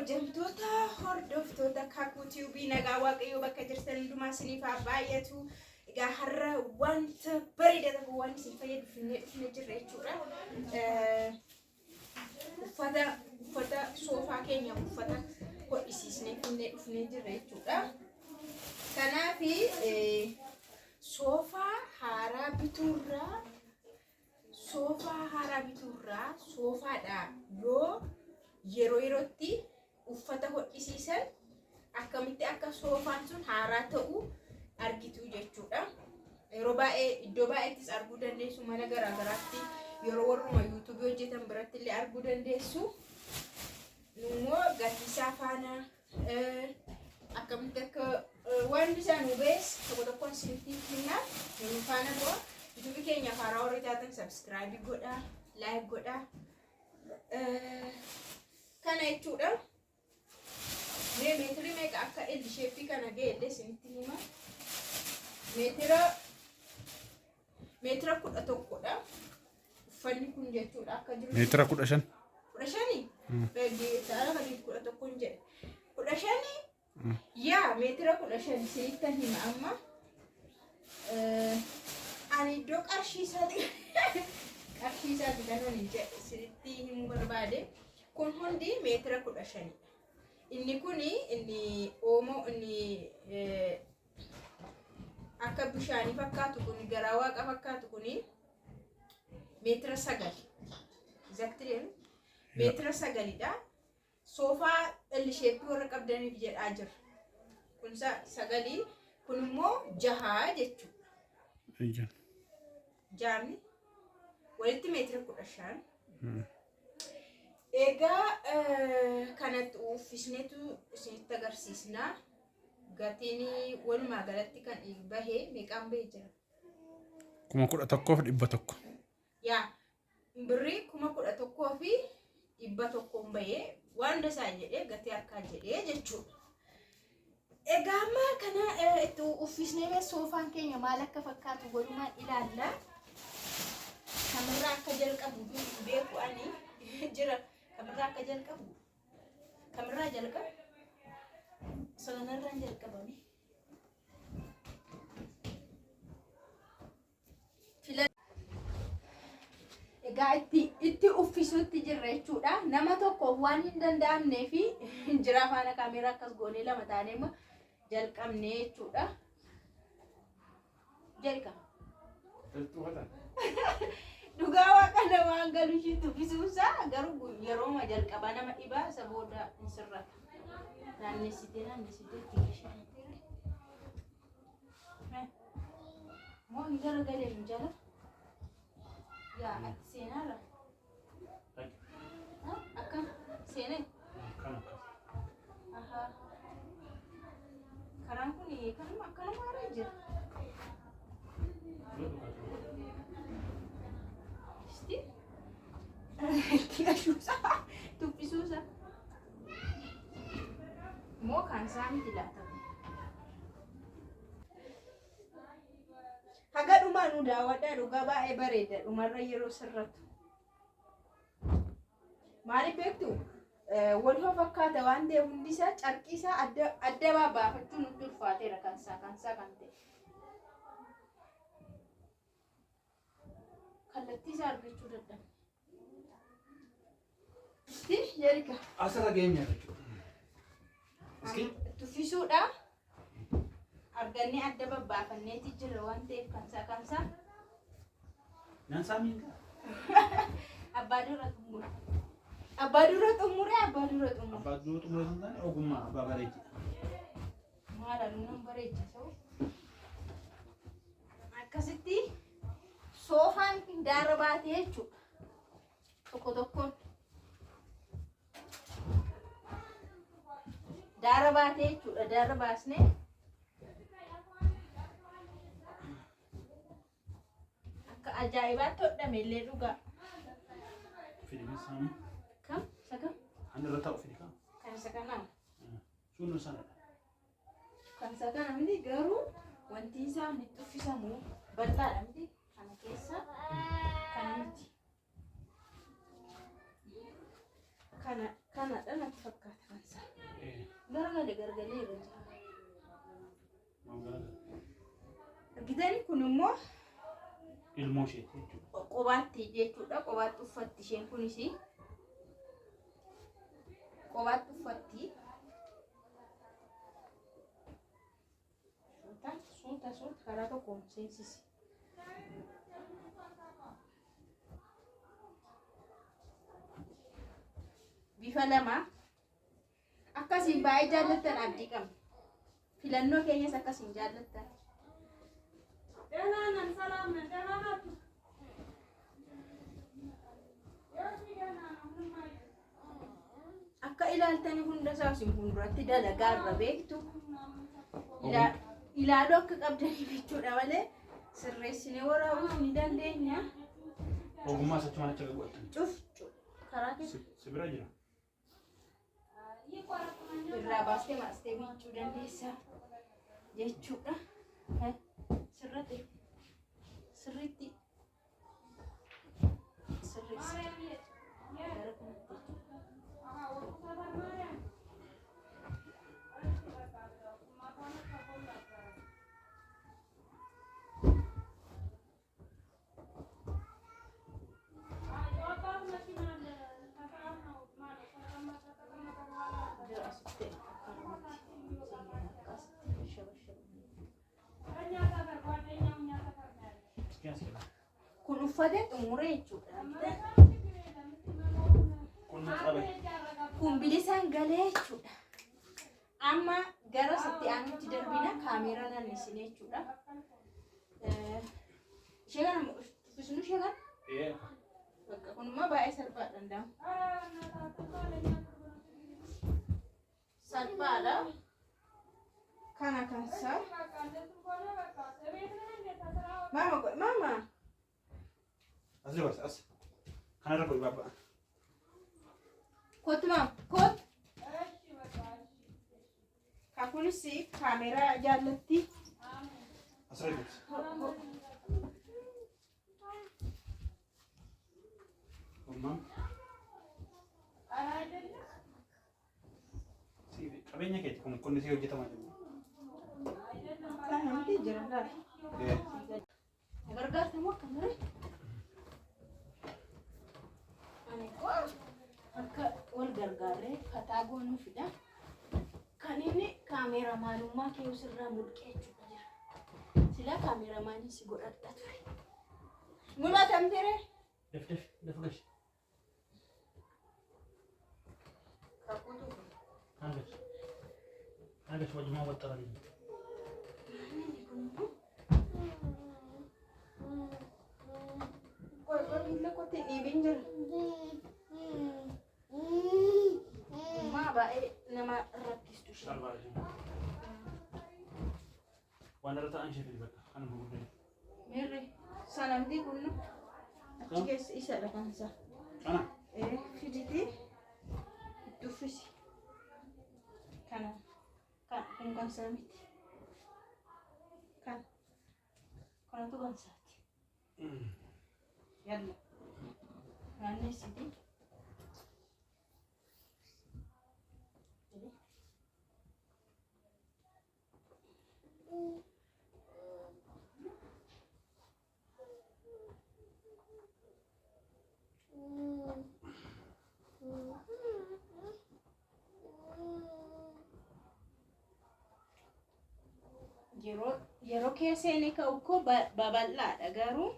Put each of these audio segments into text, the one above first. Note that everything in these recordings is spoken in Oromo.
kabajamtoota hordoftoota Kakuu TV nagaa waaqayyoo bakka jirtan hundumaa isiniif haa baay'atu. Egaa har'a wanta bareedaa tokko waan isin fayyadu dhufnee jirra jechuudha. Uffata soofaa keenya uffata hodhisiisnee dhufnee jirra jechuudha. Kanaaf soofaa haaraa bituurraa soofaadha yoo yerootti uffata hodhisiisan akkamitti akka soofaan sun haaraa ta'u argitu jechuudha. Yeroo baay'ee iddoo baay'eettis arguu dandeessu, mana garaagaraatti yeroo warruma YouTube hojjetan biratti illee arguu dandeessu. Immoo gatiisaa faana akkamitti akka waan isaan hubees tokko isinitti himna. Nu faana dura YouTube keenya haaraa warri taatan subscribe godhaa, like godhaa. Kana jechuudha. Meetirii meeqa akka L shape kana ga'e isinitti hima. Meetira 11dha. Uffanni kun jechuudha akka jiru. Meetira 15. 15? Saala kan 11 jedhe. 15? Yaa meetira 15 isinitti hima amma. Ani iddoo qarshii isaati kanan isinitti himuu barbaade. Kun hundi meetira 15. Inni kuni inni oomoo inni akka bishaanii fakkaatu kuni garaa waaqa fakkaatu kuni meetira 9. Exactly meetira 9dha. Soofaa L shape warra qabdaniif jedhaa jira. Kun 9 kun immoo 6 jechuudha. Jaamni walitti meetira 15. Egaa kanatti uffisneetu isinitti agarsiisna. Gatiin walumaa galatti kan bahee meeqaan bahee jira? 11,100. Yaa birrii 11,100 bahee waan dasaa jedhee gatii harkaa jedhee jechuudha. Egaa amma kana itti uffisnee soofaan keenya maal akka fakkaatu walumaan ilaalla. Kamirraa akka jalqabu beeku ani jira. Kamirraa akka jalqabu. Kamirraa jalqabu. Sanarraan jalqabame. Egaa itti uffisuutti jirra jechuudha. Nama tokko waan hin danda'amnee fi jira faana kaameeraa akkas goonee lama taanee immoo jalqabnee jechuudha. Jalqaba. Dhugaa waaqa namaan galu ishiitti uffisuusaa garuu yeroo jalqabaa nama dhibaa isa booda hin sirrata. Naannessitee moo hin garagalee hin jala? Yaa ati seenaarra? Akkam seenee? Karaan kun kanuma irra jira. Tuffisuusa moo kan isaa miti laatamu. Haga dhumaa nu daawwadhaa. Dhugaa baay'ee bareeda. Dhumarra yeroo sirratu maaliif beektu waluma fakkaata waan ta'eef hundi isaa carqii isaa adda baafachuu nutti ulfaateera. Kan isaa kan ta'e kallattii isaa argachuu dadhabna. Yerika asirra geenya tuffisuudha. Argannee adda babbaafanneeti jira waan ta'eef kansaa Nansaa miinga abbaa dura xumure santaan ogummaa abbaa bareechi. Maala nuun bareechisoo akkasitti soofaan daara baatee jechuudha. Tokkoon daara baatee jechuudha. Daara baasnee akka ajaa'ibaatti hodhame illee dhugaa. Fidii saani. Kam? Sakam? Ani irra taa'u fidii kam? Kan isa kanaa. Suunuu sanadha. Kan isa kana miti garuu wanti isaa itti uffisamu bal'aadha miti. Kana keessa kana miti. Kanadha natti fakkaata kan isaa. garagalee irra jira. Maal Argitani kun immoo ilmoo isheeti jechuudha. qobaatti jechuudha. Qobaatti uffatti isheen kunis. Qobaatti uffatti. Suuta karaa tokkoon seensisi. Bifa lama akkasiin baay'ee jaallattan abdii qabna. Filannoo keenyas akkasiin jaallattan. Akka ilaaltanii hunda isaasiin fuulduratti dalagaa irra beektu. Ilaaluu akka qabdaniif jechuudha malee sirreessinee waraabuuf ni dandeenya. Ogummaa achi mana chaqa godhatan. Cuf karaa keessa Sibira jira. irraa baastee maastee miiccuu dandeessa jechuudha. Sirriitti sirreessa. Gara kanatti. Kun uffatee xumure jechuudha. Kun bilisaan galee jechuudha. Amma gara satti aanutti darbina kaameeraa naannessinee jechuudha. Ishee kana uffisnu ishee kana? Bakka kunimmoo baay'ee salphaa danda'amu. Salphaadha. Kana kansaa. Mama. As lewat as. Kana rakoi baba. Kot mam, kot. Kakunis kamera jaallatti. As rakoi. Mam. Si qabeenya keeti kun si hojjetamaa jiru. Kan namti jiran dha. Gargaartamu akka mure. Ani akka wal gargaarree kataa goonuufidha. Kan inni kaameera maalummaa kee sirraa mulqee jechuudha jira. Sila kaameera maaliin si godhadha ture. Mul'atamtere? Def gash. Kakutu. Angash wajjuma waxxara ni. Mila kote ibin jira. Ma baay'ee nama rakkistu ishee. Salvaje. Waan irra ta'an ishee fidi bakka kan gurguddaa. Mirri sanamti kunnu achi keessa isadha kansa. Kana. Fiditi duffisi. Kana kun kansa miti. Kanatu kansaati. Yalla. Naannessiti. Yeroo keessanii ka'u koo babal'aadha garuu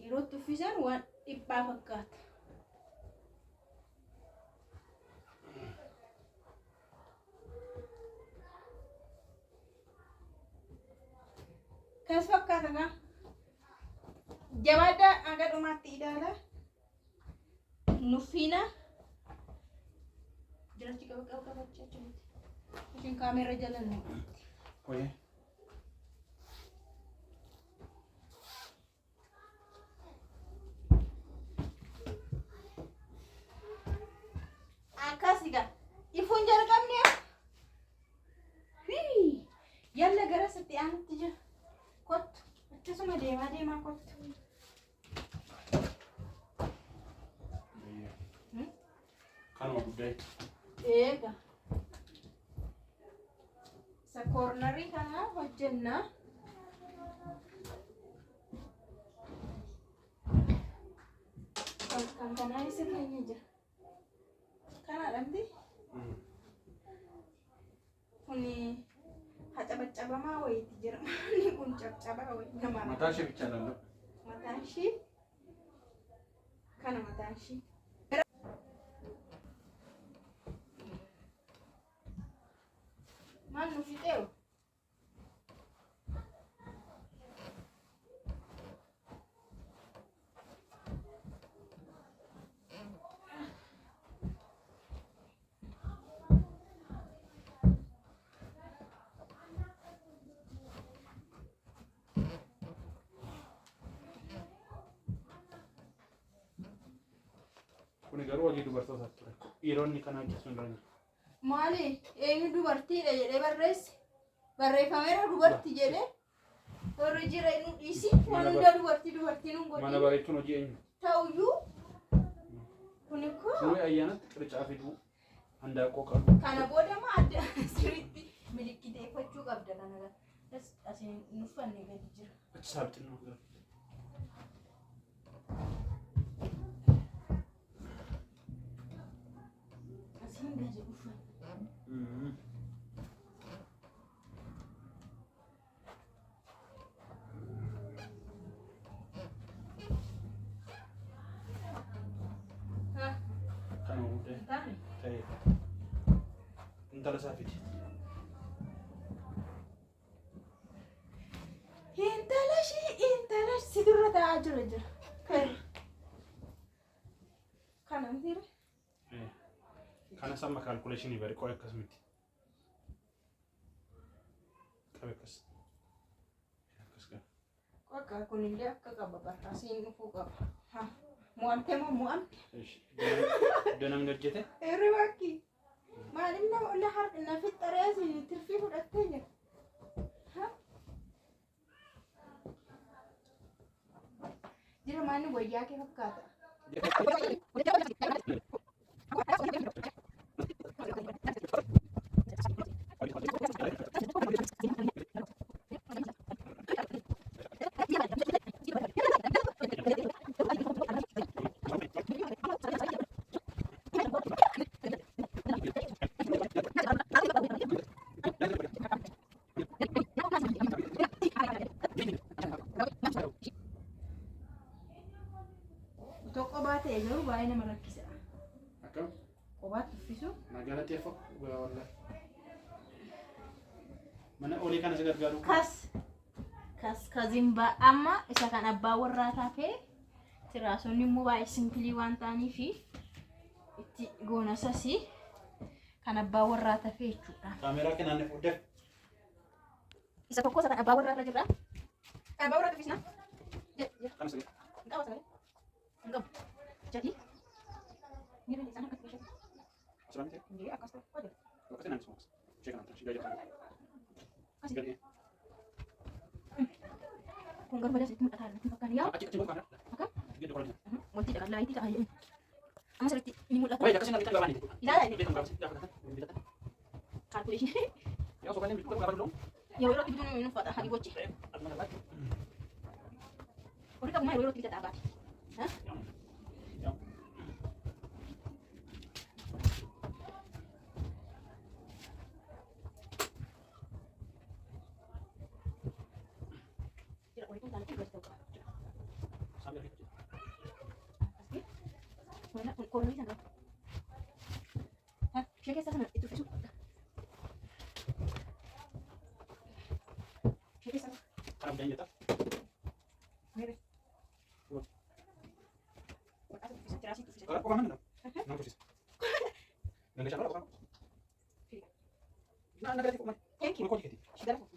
yeroo tuffisan waan dhiphaa fakkaata. Kas fakkaata kaa jabaadhaa hanga dhumaatti ilaala. Nuffiina jirachi qabachaa jirti. Ishiin kaameera jala ni qabatti. Oye. Akkasiga ifuun jalqabne yalla gara sitti aanutti jira. Kottu akkasuma deemaa kottu. Kanuma guddaa. Eega Isa koornarii kana hojjenna. Kan kanaa isa keenya jira. Kana dhabdi? Kuni hacabacabamaa wayiiti jira. Inni kun cabcabaa wayii namaa. Mataa ishee bichaa laalla. Mataan ishii kana mataan ishii. Maal nu fixeewu? Kuni garuu hojii dubartootaaf ture. Dhiironni kana hojjechuu hin dandeenye. Maali? Eenyu dubartiidha jedhee barreesse? Barreeffameera dubartii jedhee? Warri jira inni dhiisi. Waan hunda dubartiin hin godhin. Mana bareechuun hojii eenyu? Ta'uyyuu kuni koo Kuni ayyaanatti qiricaa fiduu handaaqoo qabu. kana booda maa adda sirriitti milikkiteeffachuu qabda kana. Asiin nuffanne gadi jira. Achi saabxinnoo gara. Asiin gadi uffanne. Kan uudee Taane. ta'e. Intala isaa fidi. Intala siturra taa'aa jira. Kana mitiire? Kana samma kaalkuleeshinii bari qo'ee akkas miti. Qabe akkas. Akkas qaba. Qoqa kunillee akka qaba barra asiin dhufuu qaba. Mo'amtee moo mo'amte? Iddoo namni hojjete? Eerri bakki. Maaliif nama ola na fixxaree asiin tirfii fudhattee jira? Jira maanni wayyaa kee fakkaata. Tokko baatee garuu baay'ee nama rakkisa. Akkam? Qobaatti uffisu. Magaalatti eeffa wallahi. Mana olii kana si gargaaru. Kazimba amma isa kan abbaa warraa taatee tiraasonni immoo baay'ee simpilii waan ta'aniif itti goonasasi kan abbaa warraa taatee jechuudha. Kaameeraa kanaan ni fuudhee. Isa tokko isa kan abbaa warraa irra jira. Abbaa warraa taafisna. Kan sirrii. Enggak masalah. Enggak. Jadi ini di sana kasih kasih. Asal nanti. Jadi akas tuh. Aja. Kasih nanti semua. Cek nanti. Sudah aja. Kasih. Kunggar pada situ ada makan ya. Acik acik bukan. Makan? Gitu kalau ini. Mau tidak ada lagi tidak aja. Ama seperti ini mudah. Oh ya kasih nanti kita bawa nih. Tidak ada ini. Kita berapa sih? Kita. Kalkulasi. Ya soalnya itu berapa dulu? Ya udah itu minum pada hari bocah. Udah kamu main udah kita tak abad. Hah? Ya. Tidak boleh tanda juga itu. Sambil gitu. Pasti. Mana korang di sana? Hah? Siapa sana itu susu? Siapa sana? Karena udah nyetak. Mere. Loh. Aku bisa cerasi itu bisa. Kalau kok mana? Nang persis. Nang siapa apa? Nah, negatif kok. Thank you. Kok gitu? Sudah lah.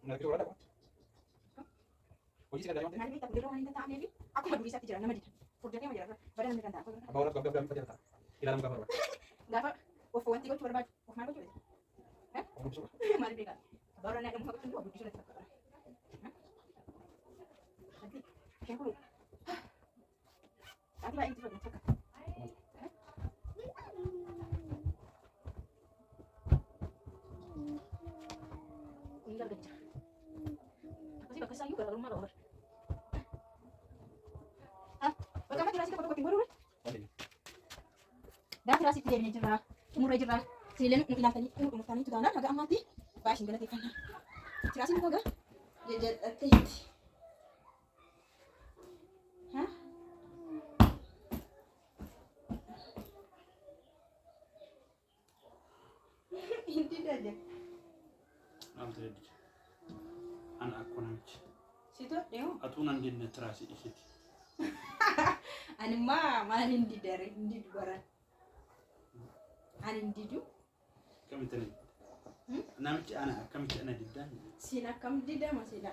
Negatif ada apa? Kok sih ada yang Nanti kita beli rumah ini tak ambil. Aku mau bisa tijaran nama dia. Kerjanya mau jalan. Badan ambil kanta. Apa orang gak berani kerja tak? Tidak ada gambar. Enggak apa. Wah, wanti kau cuma baju. Wah, mana baju? Hah? Kamu bisa. Mari berikan. Baru naik rumah aku baju sudah tak. Nanti siapa lu? Nanti lah itu sudah cakap. Ini garaagarummaa qaba. Bakka amma tiraasii tokko ittiin godhuun daa tiraasiitti deemnee jirra. Xumurree jirra. Sibiileen nu ilaaltanii dhumurtanii tutaanaan haga ammaatti baashin galateeffannaa. Tiraasiin kun haga jajjadhattee jirti. Hindi dada. Namti dedi. Ana aku namci. Situ deo. Atu nan dinne terasi isiti. Ani ma hindi dari hindi dubaran. Ani hindi du. Kami tani. Namci ana akkamti ana diddan. Sin akkam dida masila.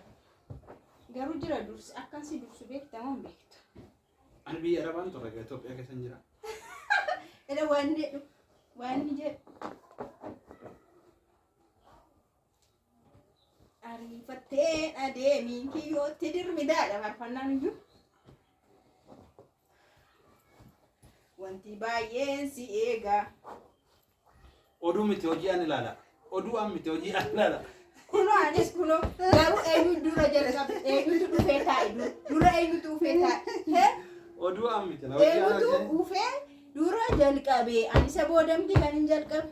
Garuu jira dursi akkan si dursu beekta moo beektu. Ani biyya Arabaan ture gaa Itoophiyaa keessa jira. Eda waan jedhu. Ariifattee adeemiin kiyyootti dirmidaadha faarfannaan iyyuu. Wanti baay'een si eegaa. Oduu miti hojii ani ilaala. Oduu an miti hojii ani ilaala. Kunoo anis kunoo garuu eenyu dura jalqabe eenyutu dhufee taa'e dura eenyutu dhufee taa'e. Oduu an miti la hojii eenyutu dhufee dura jalqabe ani isa boodamti kan hin jalqabe.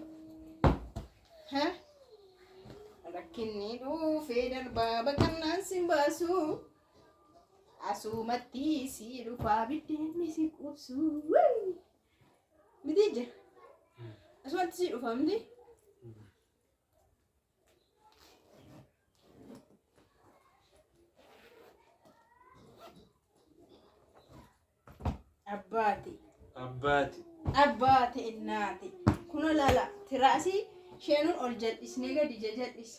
Rakkinni dhufee darbaa baqannaan si baasu asumatti si dhufaa biddeenni si qubsu. Miti jira asumatti si dhufa miti. Abbaati innaati kuno lala tiraasii sheenuun ol jal'isnee gadi jal'is.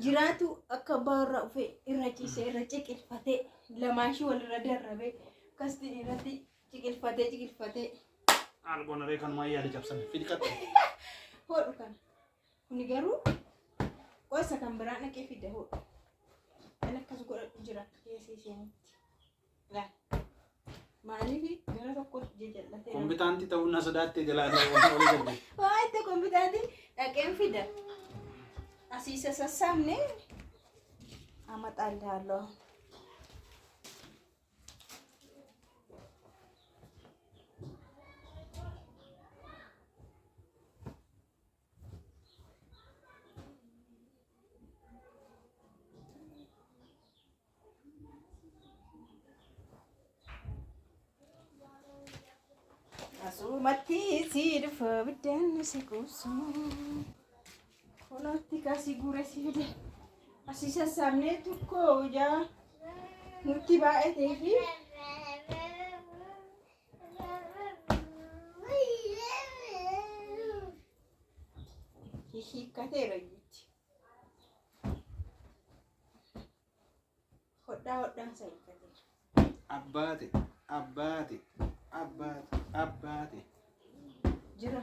Jiraatu akka baarraa ufee irra ciisee irra ciqilfatee lamaashii walirra darrabee kastiin irratti ciqilfatee. Alboon reekan maayyaa cabsan fidikatte. Hodhu kana kuni garuu qosa kan biraa naqee fidde hodhu. Kan akkas godhatu jira keessi isheenitti. Maaliif gara tokko jajjallatee. Kompiitaantii ta'uu na sodaattee jalaanii walii galte. Waa itti kompiitaantii dhaqeen fida. Asisa sassaabne amaxaallee. Asumatti si dhufa biddeenni si qubsu. Kunooti kasi gure si fide. Asii sassaabnee tokko ijaa nutti baay'atee fi hiikkateera jechuudha. Hodhaan isa hiikkateera. Abbaate. Jira.